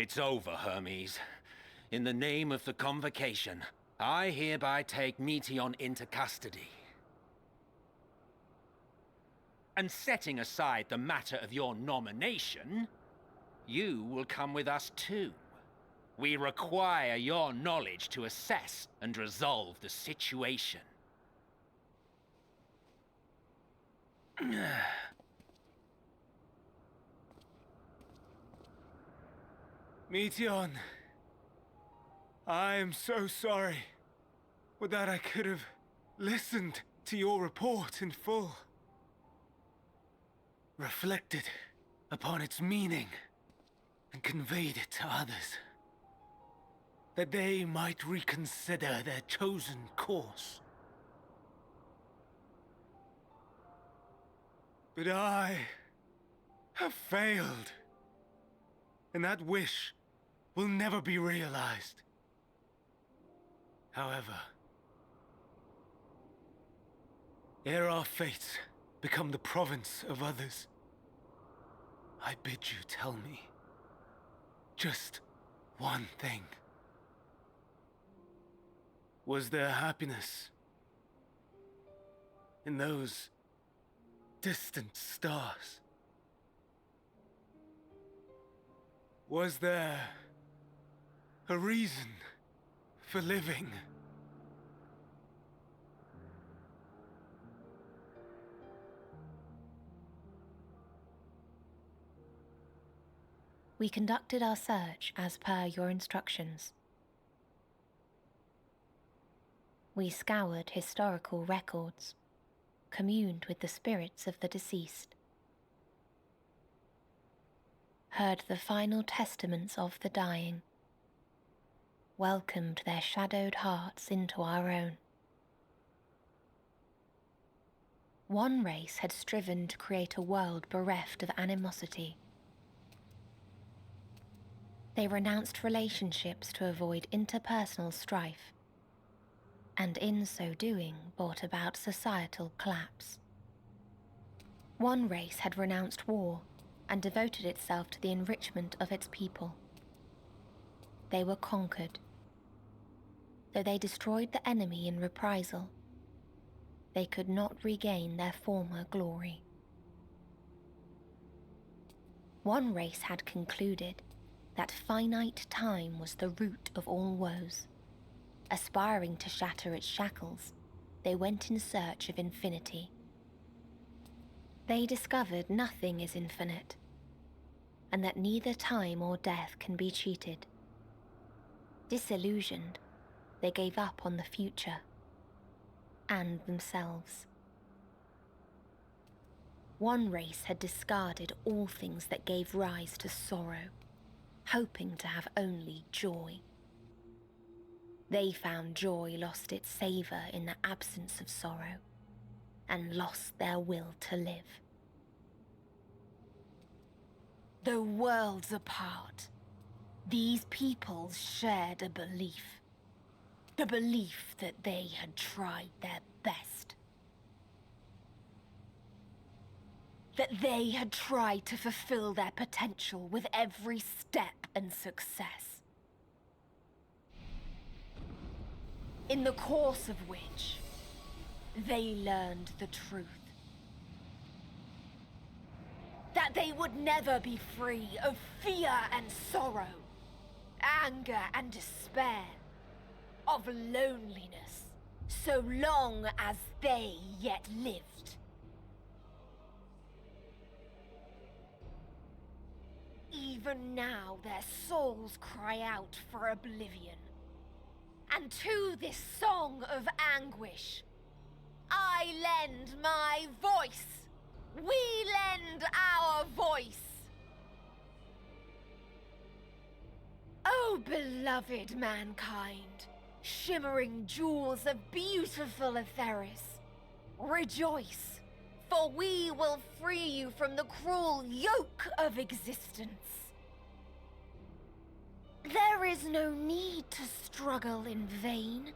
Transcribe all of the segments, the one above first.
It's over, Hermes. In the name of the Convocation, I hereby take Meteion into custody. And setting aside the matter of your nomination, you will come with us too. We require your knowledge to assess and resolve the situation. Meteion, I am so sorry. Would that I could have listened to your report in full. Reflected upon its meaning and conveyed it to others, that they might reconsider their chosen course. But I have failed, and that wish will never be realized. However, ere our fates become the province of others, I bid you tell me just one thing. Was there happiness in those distant stars? Was there a reason for living? We conducted our search as per your instructions. We scoured historical records, communed with the spirits of the deceased, heard the final testaments of the dying, welcomed their shadowed hearts into our own. One race had striven to create a world bereft of animosity. They renounced relationships to avoid interpersonal strife, and in so doing brought about societal collapse. One race had renounced war and devoted itself to the enrichment of its people. They were conquered. Though they destroyed the enemy in reprisal, they could not regain their former glory. One race had concluded that finite time was the root of all woes. Aspiring to shatter its shackles, they went in search of infinity. They discovered nothing is infinite, and that neither time or death can be cheated. Disillusioned, they gave up on the future and themselves. One race had discarded all things that gave rise to sorrow, hoping to have only joy. They found joy lost its savour in the absence of sorrow, and lost their will to live. Though worlds apart, these peoples shared a belief. The belief that they had tried their best. That they had tried to fulfill their potential with every step and success. In the course of which, they learned the truth. That they would never be free of fear and sorrow, anger and despair, of loneliness, so long as they yet lived. Even now their souls cry out for oblivion. And to this song of anguish, I lend my voice. We lend our voice. Oh, beloved mankind, shimmering jewels of beautiful Etheris, rejoice, for we will free you from the cruel yoke of existence. There is no need to struggle in vain,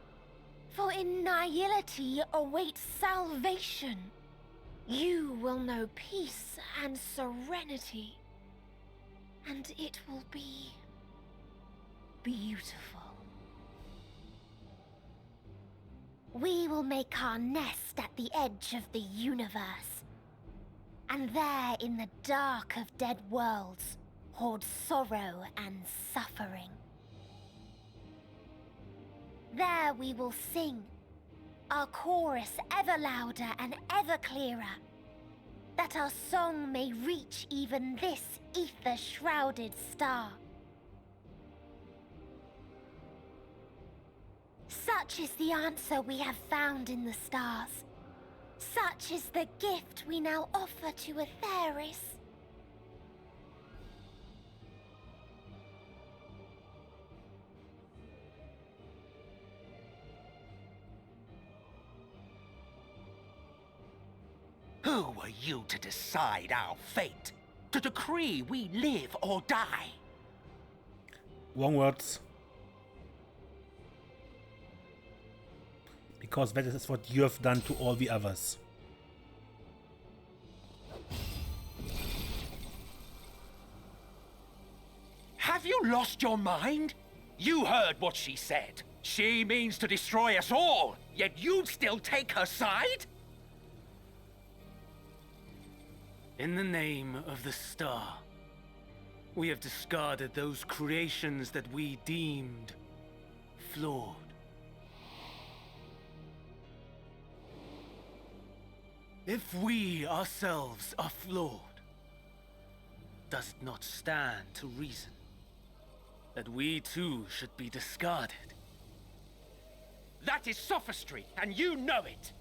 for in nihility awaits salvation. You will know peace and serenity, and it will be beautiful. We will make our nest at the edge of the universe. And there, in the dark of dead worlds, hoard sorrow and suffering. There we will sing, our chorus ever louder and ever clearer, that our song may reach even this ether-shrouded star. Such is the answer we have found in the stars. Such is the gift we now offer to Atheris. Who are you to decide our fate? To decree we live or die? Wrong words. Because that is what you have done to all the others. Have you lost your mind? You heard what she said. She means to destroy us all, yet you'd still take her side? In the name of the star, we have discarded those creations that we deemed flawed. If we ourselves are flawed, does it not stand to reason that we too should be discarded? That is sophistry, and you know it.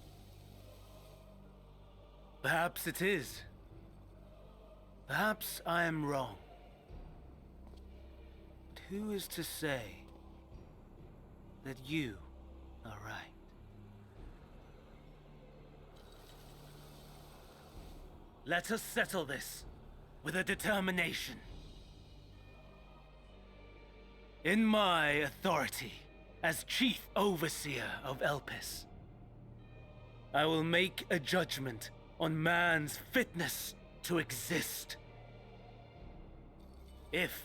Perhaps it is. Perhaps I am wrong. But who is to say that you are right? Let us settle this with a determination. In my authority as Chief Overseer of Elpis, I will make a judgment on man's fitness to exist. If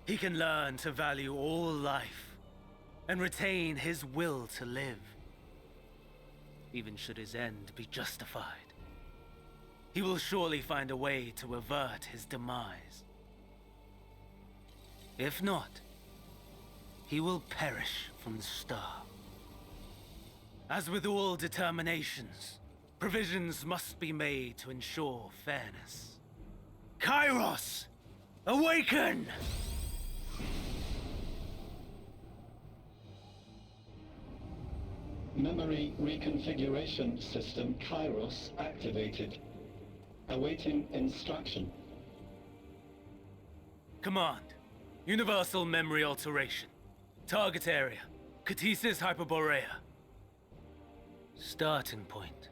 he can learn to value all life and retain his will to live, even should his end be justified, he will surely find a way to avert his demise. If not, he will perish from the start. As with all determinations, provisions must be made to ensure fairness. Kairos! Awaken! Memory reconfiguration system Kairos activated. Awaiting instruction. Command. Universal memory alteration. Target area. Catesis Hyperborea. Starting point.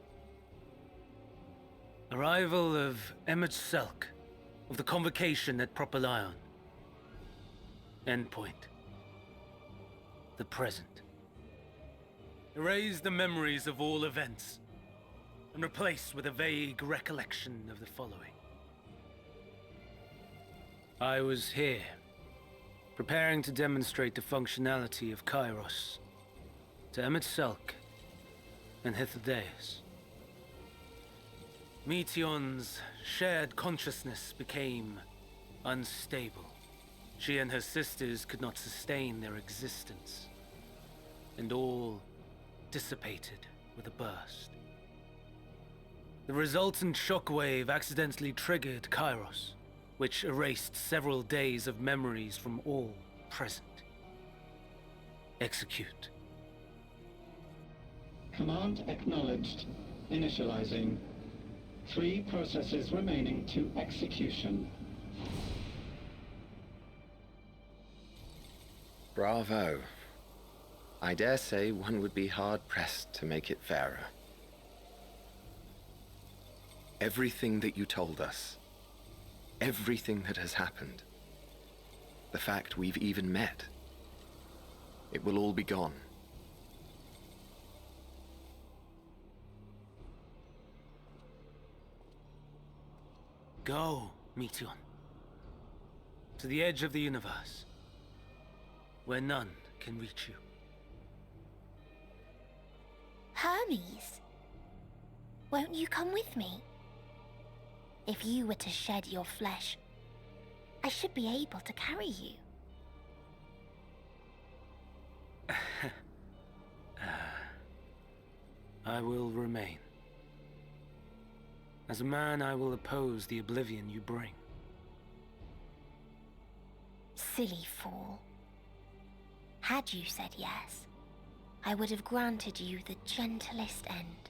Arrival of MSQ of the convocation at Propylion. Endpoint. The present. Erase the memories of all events and replace with a vague recollection of the following. I was here, preparing to demonstrate the functionality of Kairos to MSQ and Hythlodaeus. Meteion's shared consciousness became unstable. She and her sisters could not sustain their existence, and all dissipated with a burst. The resultant shockwave accidentally triggered Kairos, which erased several days of memories from all present. Execute. Command acknowledged. Initializing. 3 processes remaining to execution. Bravo. I dare say one would be hard-pressed to make it fairer. Everything that you told us, everything that has happened, the fact we've even met, it will all be gone. Go, Meteion. To the edge of the universe. where none can reach you. Hermes, won't you come with me? If you were to shed your flesh, I should be able to carry you. I will remain. As a man, I will oppose the oblivion you bring. Silly fool. Had you said yes, I would have granted you the gentlest end.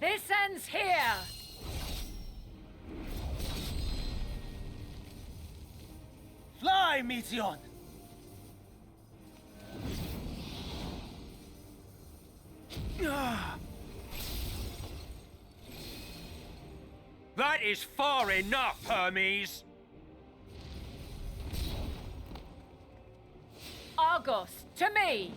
This ends here! Fly, Meteion! That is far enough, Hermes! Argos, to me!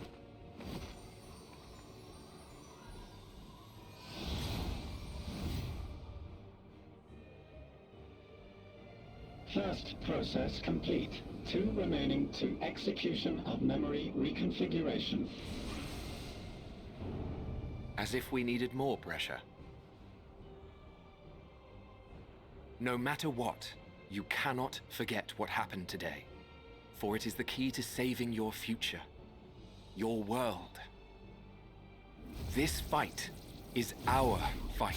First process complete. 2 remaining to execution of memory reconfiguration. As if we needed more pressure. No matter what, you cannot forget what happened today. For it is the key to saving your future. Your world. This fight is our fight.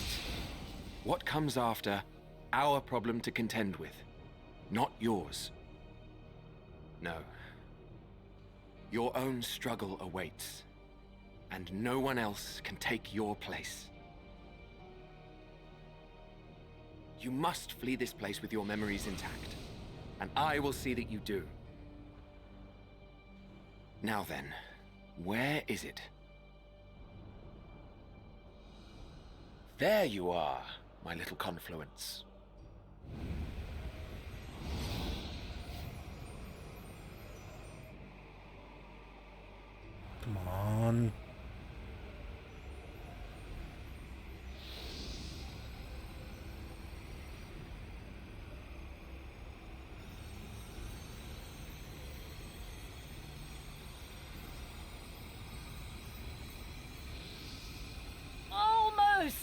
What comes after, our problem to contend with. Not yours. No. Your own struggle awaits. And no one else can take your place. You must flee this place with your memories intact. And I will see that you do. Now then, where is it? There you are, my little confluence. Come on. Almost!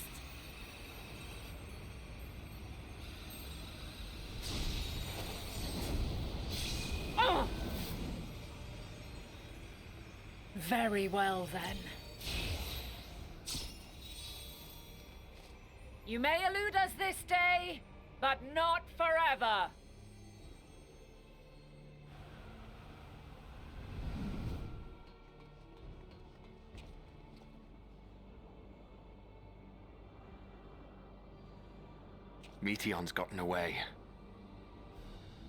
Oh! Very well, then. You may elude us this day, but not forever. Meteion's gotten away.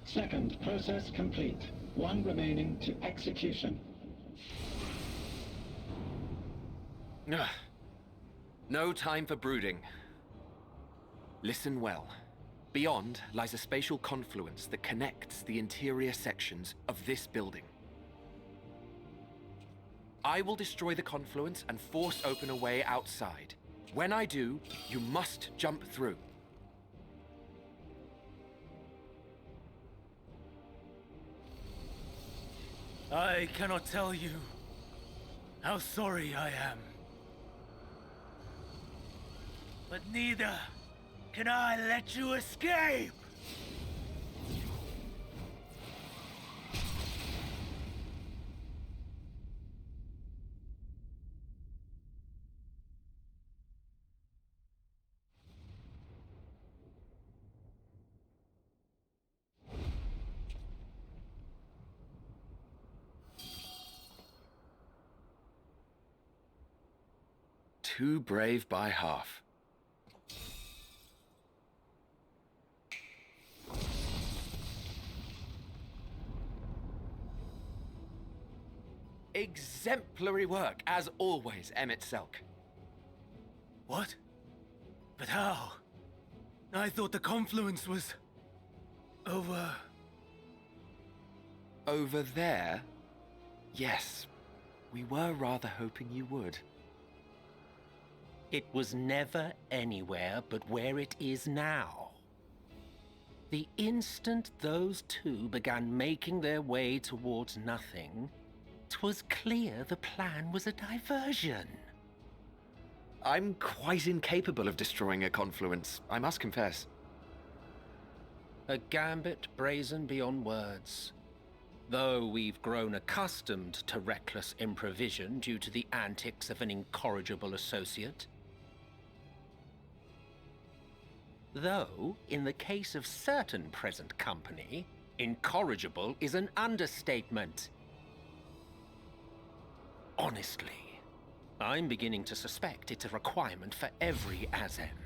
Second process complete. 1 remaining to execution. Ugh. No time for brooding. Listen well. Beyond lies a spatial confluence that connects the interior sections of this building. I will destroy the confluence and force open a way outside. When I do, you must jump through. I cannot tell you how sorry I am. But neither can I let you escape! Too brave by half. Exemplary work, as always, Emmett Selk. What? But how? I thought the confluence was... over... Over there? Yes. We were rather hoping you would. It was never anywhere but where it is now. The instant those two began making their way towards nothing, 'twas clear the plan was a diversion. I'm quite incapable of destroying a confluence, I must confess. A gambit brazen beyond words. Though we've grown accustomed to reckless improvision due to the antics of an incorrigible associate. Though, in the case of certain present company, incorrigible is an understatement. Honestly, I'm beginning to suspect it's a requirement for every Azem.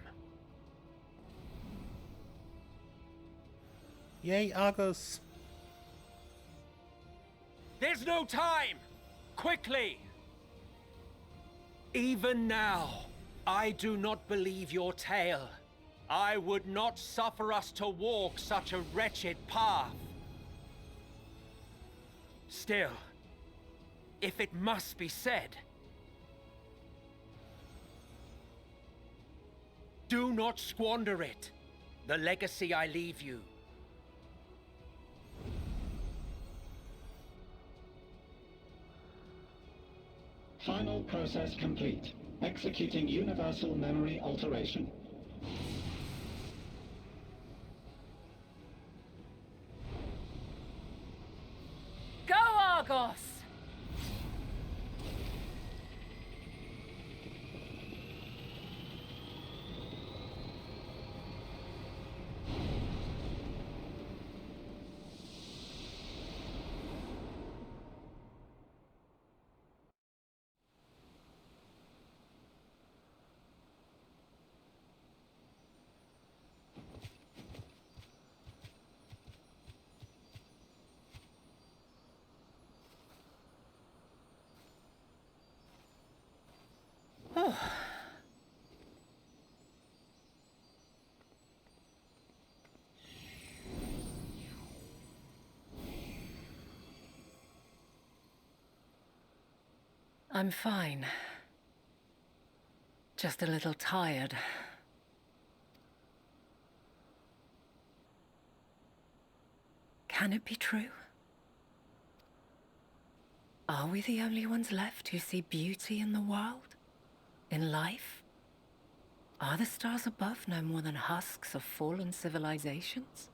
Yay, Argus! There's no time! Quickly! Even now, I do not believe your tale. I would not suffer us to walk such a wretched path. Still, if it must be said, do not squander it. The legacy I leave you. Final process complete. Executing universal memory alteration. Go, Argos! I'm fine. Just a little tired. Can it be true? Are we the only ones left who see beauty in the world? In life? Are the stars above no more than husks of fallen civilizations?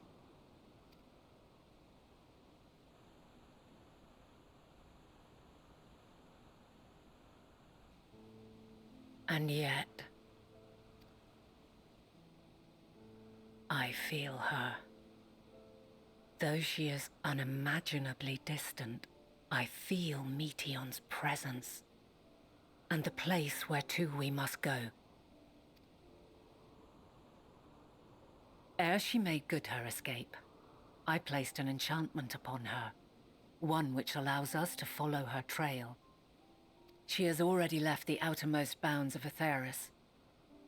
And yet, I feel her. Though she is unimaginably distant, I feel Meteion's presence, and the place where to we must go. Ere she made good her escape, I placed an enchantment upon her, one which allows us to follow her trail. She has already left the outermost bounds of Aetheris,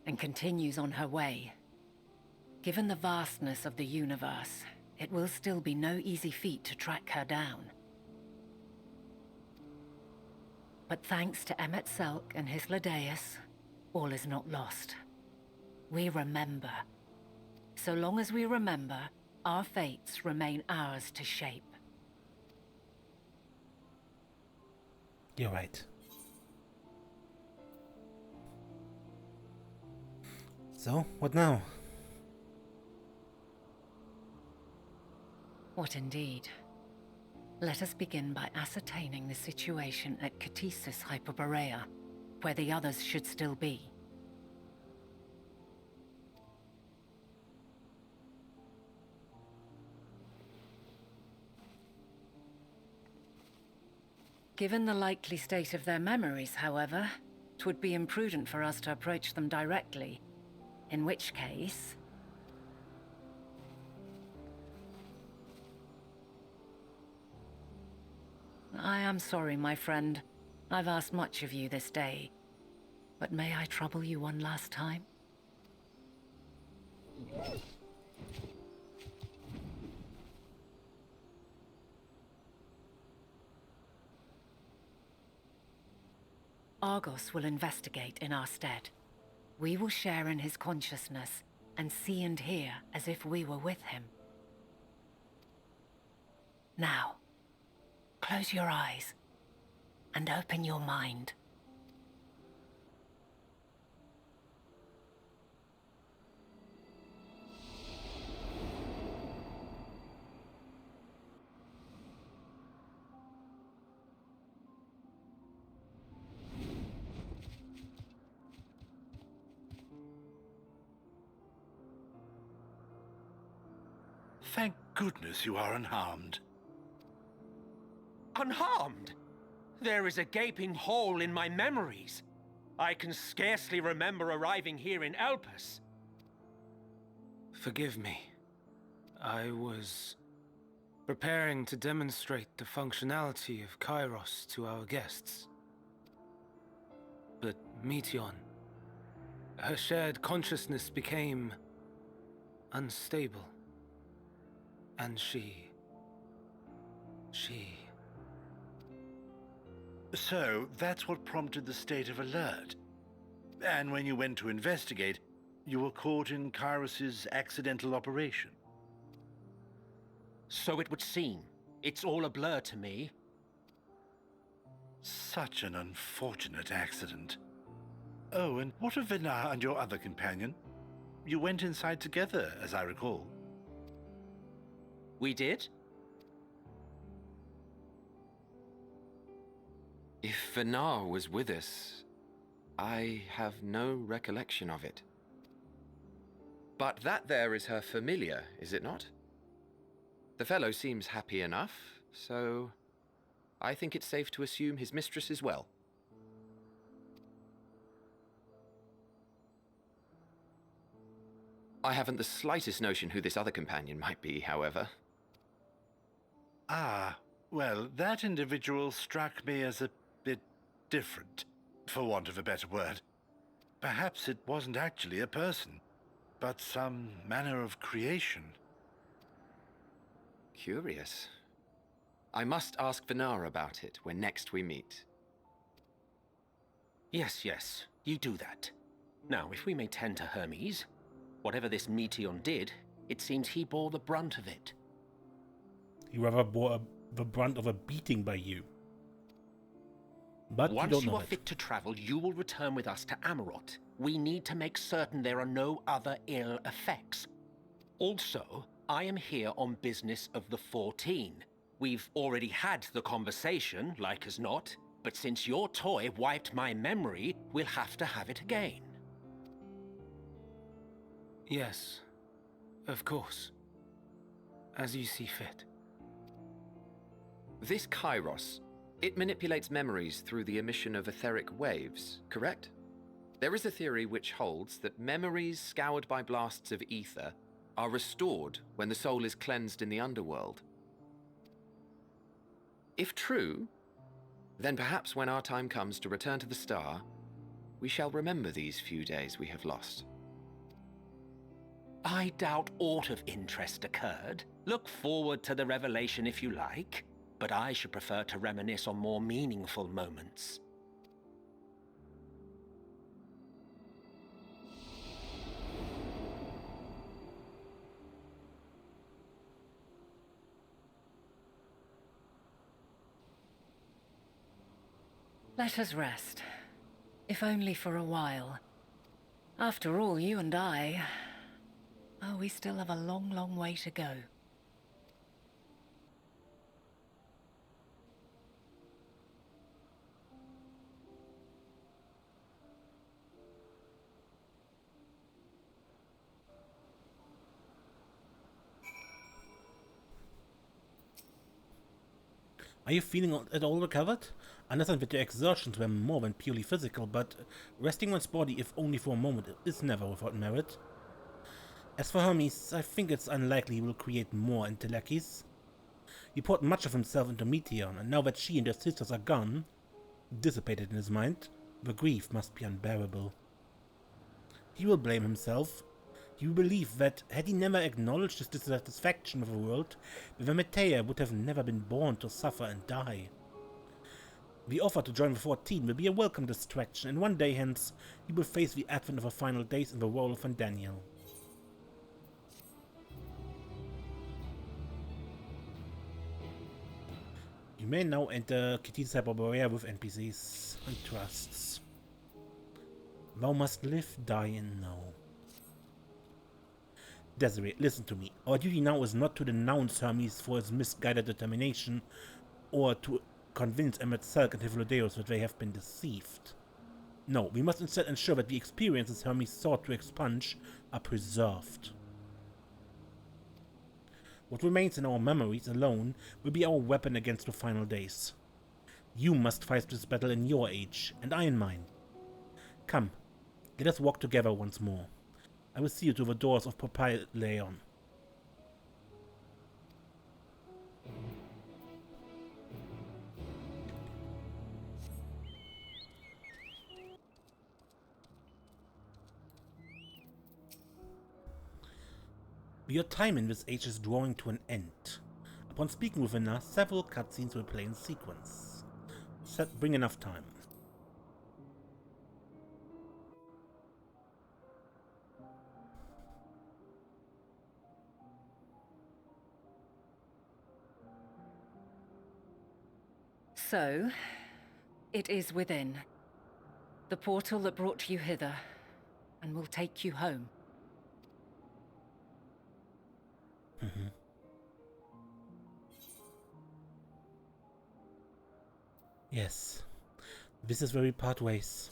and continues on her way. Given the vastness of the universe, it will still be no easy feat to track her down. But thanks to Emmet Selk and his Ladeus, all is not lost. We remember. So long as we remember, our fates remain ours to shape. You're right. So, what now? What indeed? Let us begin by ascertaining the situation at Catesis Hyperborea, where the others should still be. Given the likely state of their memories, however, it would be imprudent for us to approach them directly. In which case... I am sorry, my friend. I've asked much of you this day. But may I trouble you one last time? Argos will investigate in our stead. We will share in his consciousness and see and hear as if we were with him. Now, close your eyes and open your mind. Thank goodness you are unharmed. Unharmed? There is a gaping hole in my memories. I can scarcely remember arriving here in Elpis. Forgive me. I was preparing to demonstrate the functionality of Kairos to our guests. But Meteion, her shared consciousness became unstable. And she... So, that's what prompted the state of alert. And when you went to investigate, you were caught in Kairos's accidental operation. So it would seem. It's all a blur to me. Such an unfortunate accident. Oh, and what of Vinar and your other companion? You went inside together, as I recall. We did? If Vinar was with us, I have no recollection of it. But that there is her familiar, is it not? The fellow seems happy enough, so I think it's safe to assume his mistress is well. I haven't the slightest notion who this other companion might be, however. Ah, well, that individual struck me as a bit different, for want of a better word. Perhaps it wasn't actually a person, but some manner of creation. Curious. I must ask Vinar about it when next we meet. Yes, you do that. Now, if we may tend to Hermes, whatever this Meteion did, it seems he bore the brunt of it. He rather bore the brunt of a beating by you. But Once you don't you know are it. fit to travel, you will return with us to Amarot. We need to make certain there are no other ill effects. Also, I am here on business of the 14. We've already had the conversation, like as not, but since your toy wiped my memory, we'll have to have it again. Yes, of course. As you see fit. This Kairos, it manipulates memories through the emission of etheric waves, correct? There is a theory which holds that memories scoured by blasts of ether are restored when the soul is cleansed in the underworld. If true, then perhaps when our time comes to return to the star, we shall remember these few days we have lost. I doubt aught of interest occurred. Look forward to the revelation if you like, but I should prefer to reminisce on more meaningful moments. Let us rest. If only for a while. After all, you and I... Oh, we still have a long, long way to go. Are you feeling at all recovered? I understand that your exertions were more than purely physical, but resting one's body, if only for a moment, is never without merit. As for Hermes, I think it's unlikely he will create more Intelekis. He poured much of himself into Meteion, and now that she and her sisters are gone, dissipated in his mind, the grief must be unbearable. He will blame himself. He will believe that, had he never acknowledged his dissatisfaction with the world, the Meteion would have never been born to suffer and die. The offer to join the 14 will be a welcome distraction, and one day hence he will face the advent of her final days in the role of Daniel. You may now enter Kitty's cyber barrier with NPCs and trusts. Thou must live, die, and know. Desiree, listen to me. Our duty now is not to denounce Hermes for his misguided determination, or to convince Emmet Selk and Hivlodeus that they have been deceived. No, we must instead ensure that the experiences Hermes sought to expunge are preserved. What remains in our memories alone will be our weapon against the final days. You must fight this battle in your age, and I in mine. Come, let us walk together once more. I will see you to the doors of Meteion. Your time in this age is drawing to an end. Upon speaking with Anna, several cutscenes will play in sequence. Bring enough time. So, it is within. The portal that brought you hither, and will take you home. Yes, this is where we part ways.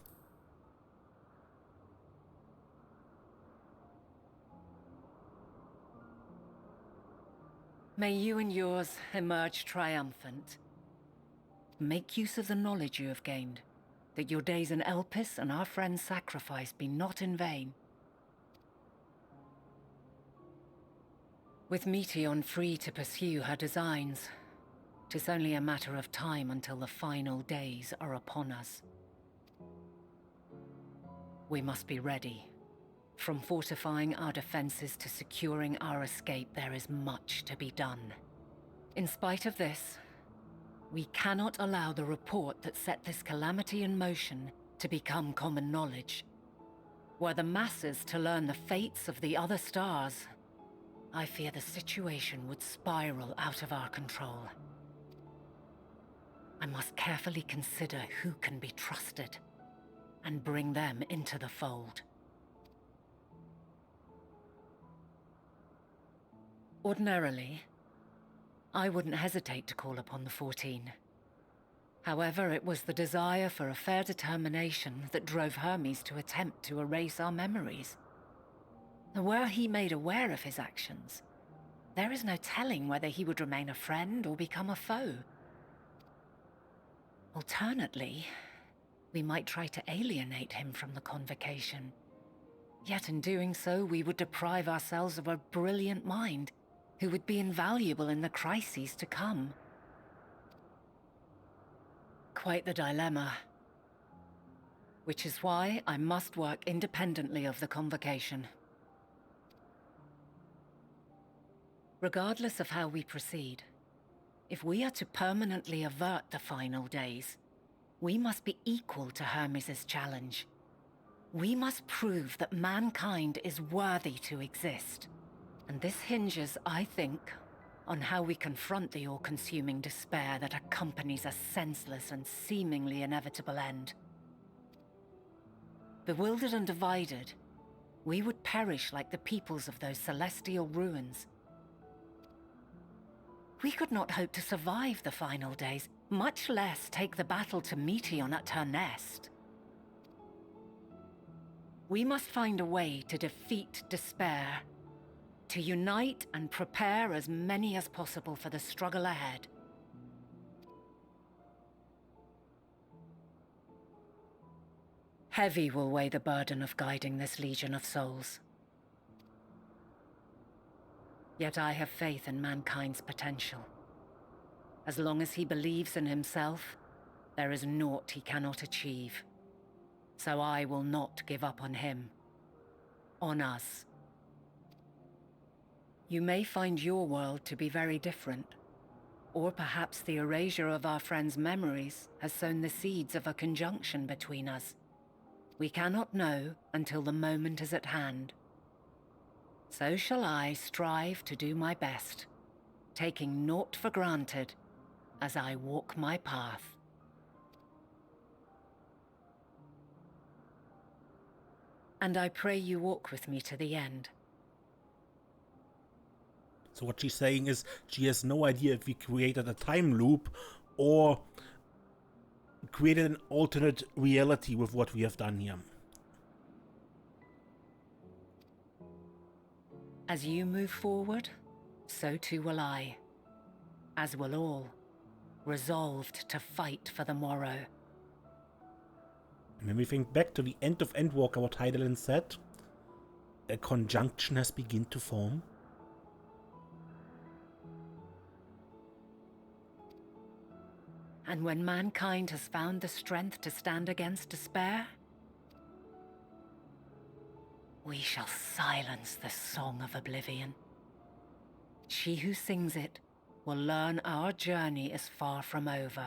May you and yours emerge triumphant. Make use of the knowledge you have gained, that your days in Elpis and our friend's sacrifice be not in vain. With Meteion free to pursue her designs, 'tis only a matter of time until the final days are upon us. We must be ready. From fortifying our defenses to securing our escape, there is much to be done. In spite of this, we cannot allow the report that set this calamity in motion to become common knowledge. Were the masses to learn the fates of the other stars, I fear the situation would spiral out of our control. I must carefully consider who can be trusted, and bring them into the fold. Ordinarily, I wouldn't hesitate to call upon the 14. However, it was the desire for a fair determination that drove Hermes to attempt to erase our memories. And were he made aware of his actions, there is no telling whether he would remain a friend or become a foe. Alternately, we might try to alienate him from the convocation. Yet in doing so, we would deprive ourselves of a brilliant mind who would be invaluable in the crises to come. Quite the dilemma. Which is why I must work independently of the convocation. Regardless of how we proceed, if we are to permanently avert the final days, we must be equal to Hermes' challenge. We must prove that mankind is worthy to exist. And this hinges, I think, on how we confront the all-consuming despair that accompanies a senseless and seemingly inevitable end. Bewildered and divided, we would perish like the peoples of those celestial ruins. We could not hope to survive the final days, much less take the battle to Meteion at her nest. We must find a way to defeat despair, to unite and prepare as many as possible for the struggle ahead. Heavy will weigh the burden of guiding this legion of souls. Yet I have faith in mankind's potential. As long as he believes in himself, there is naught he cannot achieve. So I will not give up on him. On us. You may find your world to be very different, Or perhaps the erasure of our friend's memories has sown the seeds of a conjunction between us. We cannot know until the moment is at hand. So shall I strive to do my best, taking naught for granted as I walk my path. And I pray you walk with me to the end. So what she's saying is she has no idea if we created a time loop or created an alternate reality with what we have done here. As you move forward, so too will I, as will all, resolved to fight for the morrow. And when we think back to the end of Endwalker, what Heidelin said, a conjunction has begun to form. And when mankind has found the strength to stand against despair, we shall silence the song of oblivion. She who sings it will learn our journey is far from over.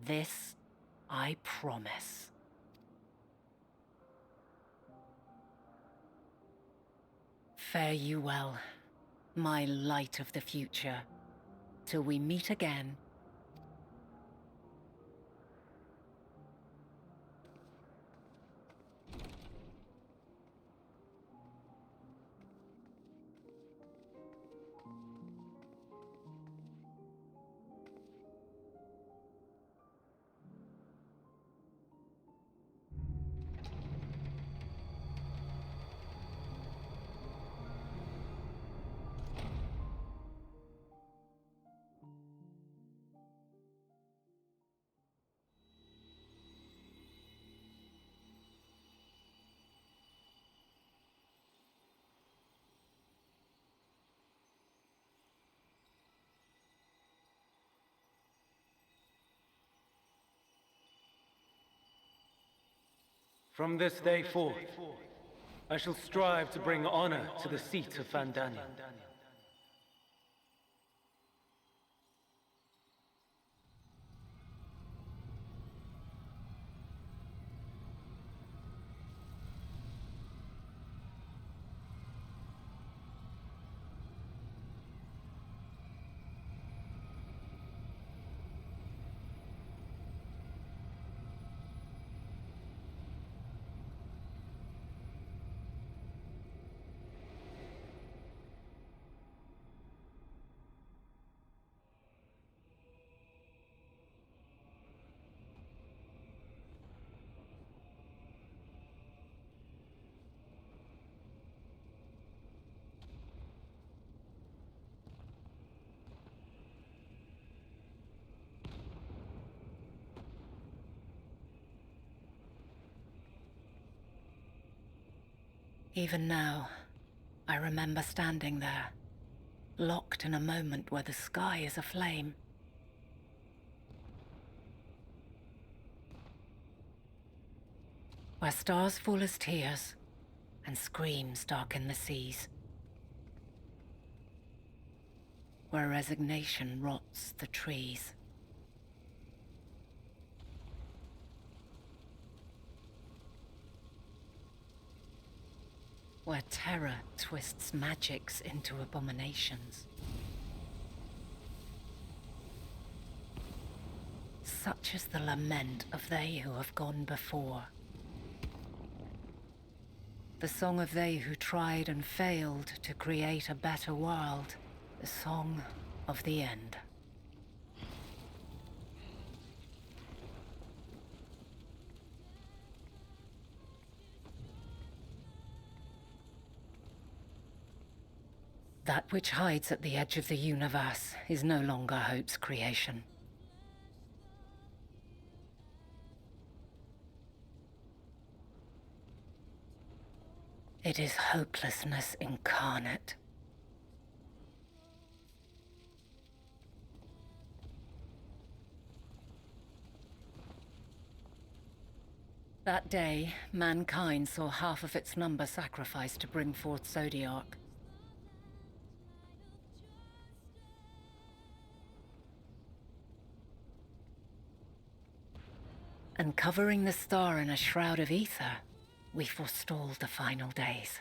This I promise. Fare you well, my light of the future, till we meet again. From this day forth, I shall strive to bring honor to the seat of Vandania. Even now, I remember standing there, locked in a moment where the sky is aflame. Where stars fall as tears, and screams darken the seas. Where resignation rots the trees. Where terror twists magics into abominations. Such is the lament of they who have gone before. The song of they who tried and failed to create a better world. The song of the end. That which hides at the edge of the universe is no longer hope's creation. It is hopelessness incarnate. That day, mankind saw half of its number sacrificed to bring forth Zodiark. And covering the star in a shroud of ether, we forestalled the final days.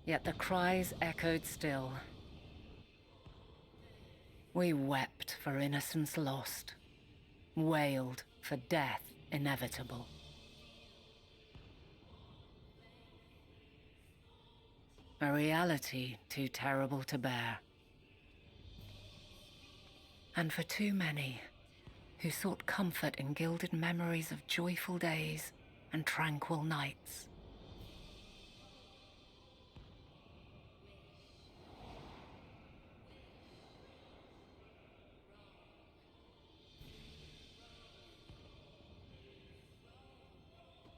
Yet the cries echoed still. We wept for innocence lost, wailed for death inevitable. A reality too terrible to bear. And for too many who sought comfort in gilded memories of joyful days and tranquil nights.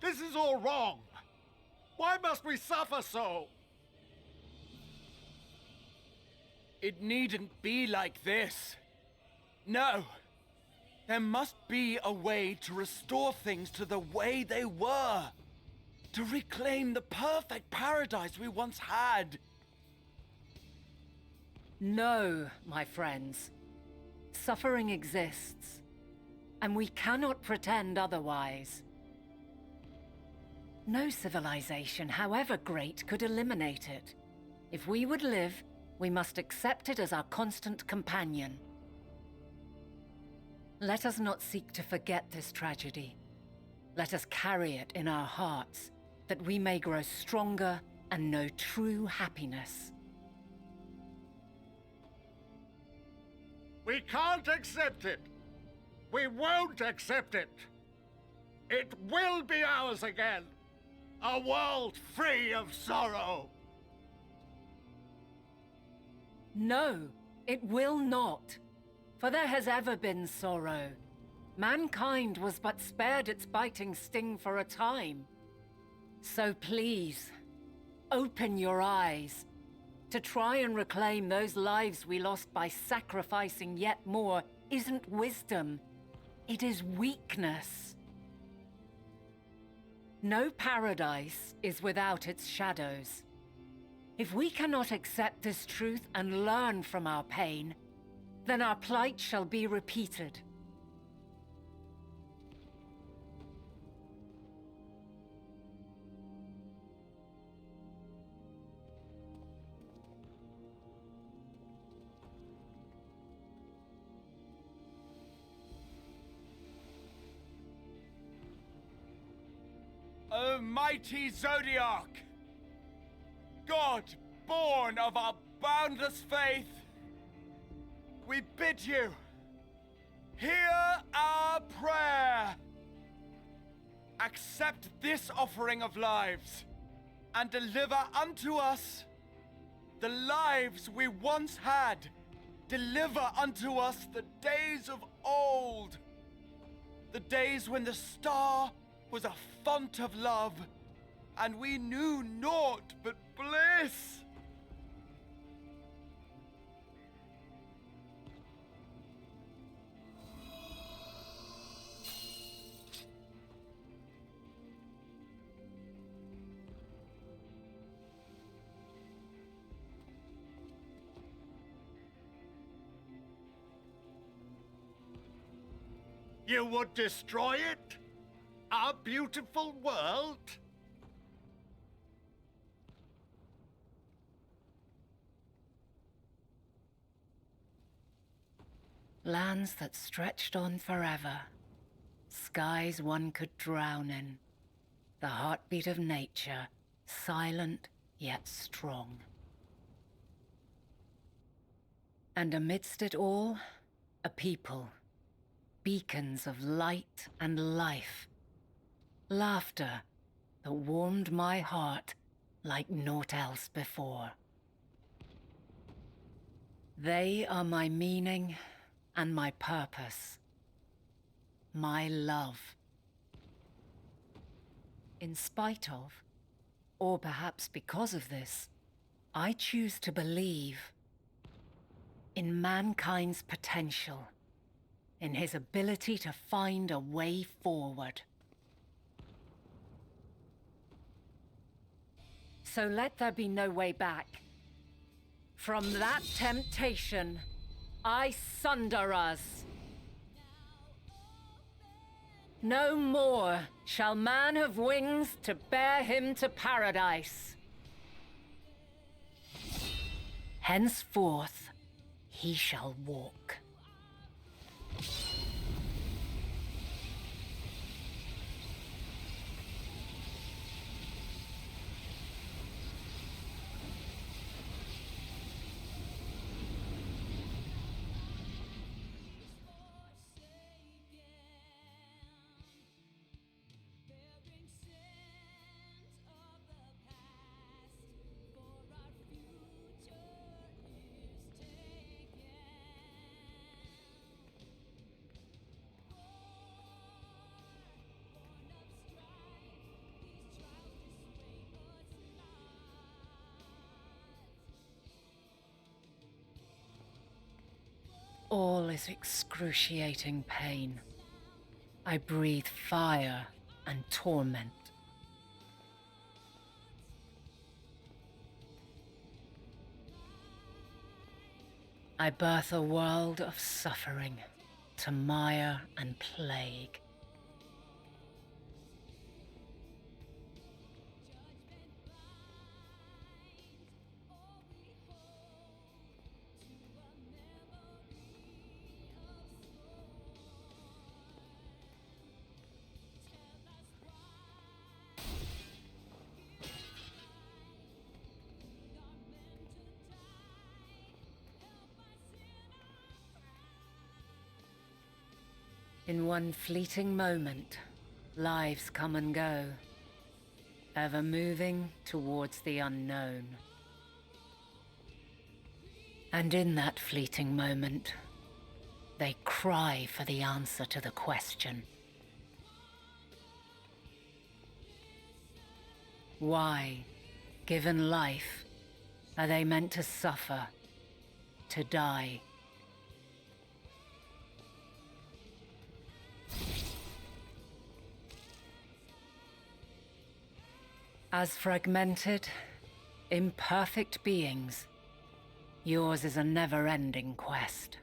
This is all wrong. Why must we suffer so? It needn't be like this. No. There must be a way to restore things to the way they were. To reclaim the perfect paradise we once had. No, my friends. Suffering exists, and we cannot pretend otherwise. No civilization, however great, could eliminate it. If we would live, we must accept it as our constant companion. Let us not seek to forget this tragedy. Let us carry it in our hearts, that we may grow stronger and know true happiness. We can't accept it. We won't accept it. It will be ours again. A world free of sorrow. No, it will not. For there has ever been sorrow. Mankind was but spared its biting sting for a time. So please, open your eyes. To try and reclaim those lives we lost by sacrificing yet more isn't wisdom. It is weakness. No paradise is without its shadows. If we cannot accept this truth and learn from our pain, then our plight shall be repeated. O mighty Zodiac! God, born of our boundless faith, we bid you, hear our prayer. Accept this offering of lives, and deliver unto us the lives we once had. Deliver unto us the days of old, the days when the star was a font of love, and we knew naught but bliss. You would destroy it? Our beautiful world? Lands that stretched on forever. Skies one could drown in. The heartbeat of nature, silent yet strong. And amidst it all, a people. Beacons of light and life. Laughter that warmed my heart like naught else before. They are my meaning and my purpose. My love. In spite of, Or perhaps because of this, I choose to believe in mankind's potential, in his ability to find a way forward. So let there be no way back. From that temptation, I sunder us. No more shall man have wings to bear him to paradise. Henceforth, he shall walk. All is excruciating pain. I breathe fire and torment. I birth a world of suffering to mire and plague. In one fleeting moment, lives come and go, ever moving towards the unknown. And in that fleeting moment, they cry for the answer to the question. Why, given life, are they meant to suffer, to die? As fragmented, imperfect beings, yours is a never-ending quest.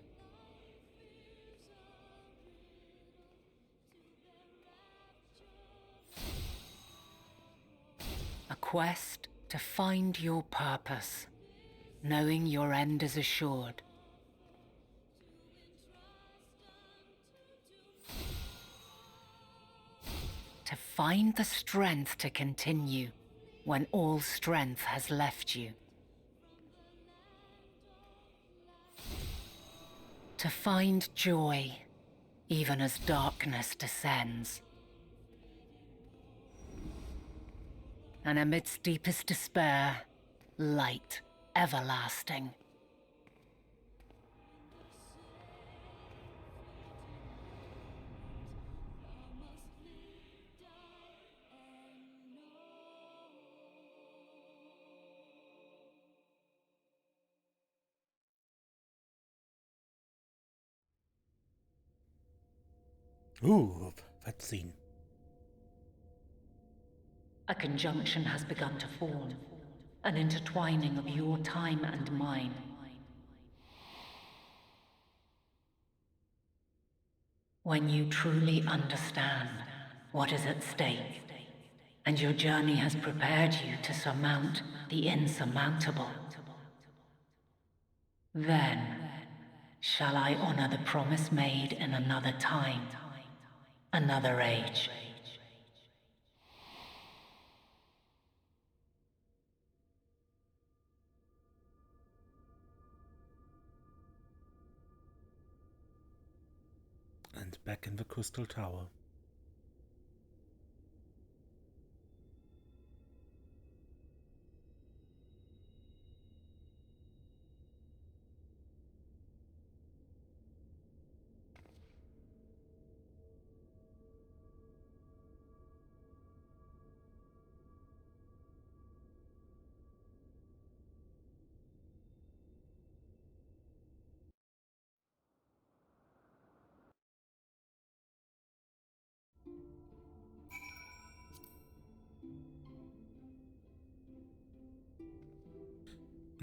A quest to find your purpose, knowing your end is assured. To find the strength to continue when all strength has left you. To find joy even as darkness descends. And amidst deepest despair, light everlasting. Ooh, that scene. A conjunction has begun to form, an intertwining of your time and mine. When you truly understand what is at stake, and your journey has prepared you to surmount the insurmountable, then shall I honor the promise made in another time, another age. And back in the Crystal Tower.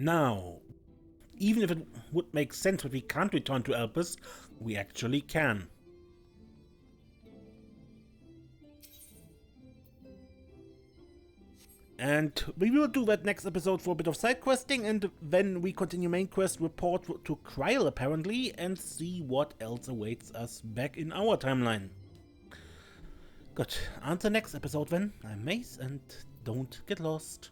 Now, even if it would make sense that we can't return to Elpis, we actually can. And we will do that next episode for a bit of side questing, and then we continue main quest, report to Kryl apparently, and see what else awaits us back in our timeline. Good. Until next episode then, I'm Mace, and don't get lost.